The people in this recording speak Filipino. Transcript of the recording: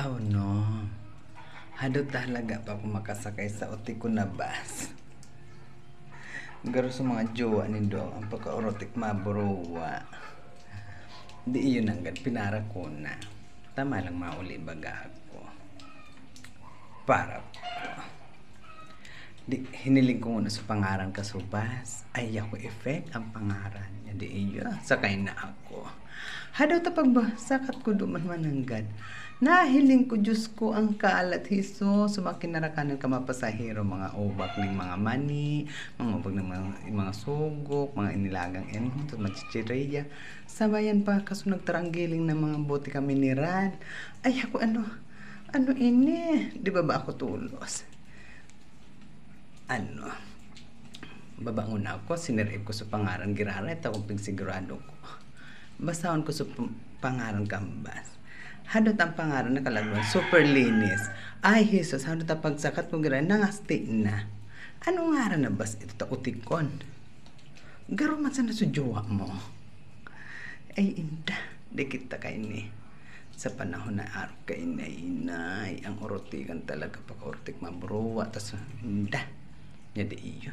Oh no. Hado talaga pa ako makasakay sa utik ko na bus. Garo sa mga jowa nindo ang pagka-erotic maburuwa. Di iyon hanggang pinara ko na. Tama lang mauli baga ako. Para po. Di, hiniling ko muna sa pangaran ka subas. Ay ako effect ang pangaran niya. Di iyo. Sakay na ako. Hadaw tapag ba? Sakat ko duman mananggad. Nahiling ko Diyos ko ang kalat hiso. Sumakinarakanan ka mapasahero. Mga ubak ng mga mani. Mga ubak ng mga sugok. Mga inilagang enho. Machichireya. Sabayan pa kaso nagtaranggiling ng mga bote ka mineral. Ay ako ano ini? Di ba ako tulos? Babangon ako, sinirip ko sa pangaran girara, ito akong pigsigurado ko. Basahon ko sa pangaran kambas. Hadot ang pangaran na kalagwan, super linis. Ay, Jesus, hadot ang pagsakat ko girara, nangasti na. Ano nga na bas ito ta utikon? Garo man sana sa jowa mo. Ay, inda, di kita kay ni. Sa panahon na araw kay inay, ang orotikan talaga, pag-orotik mabruwa, tas inda. Jadi iyo.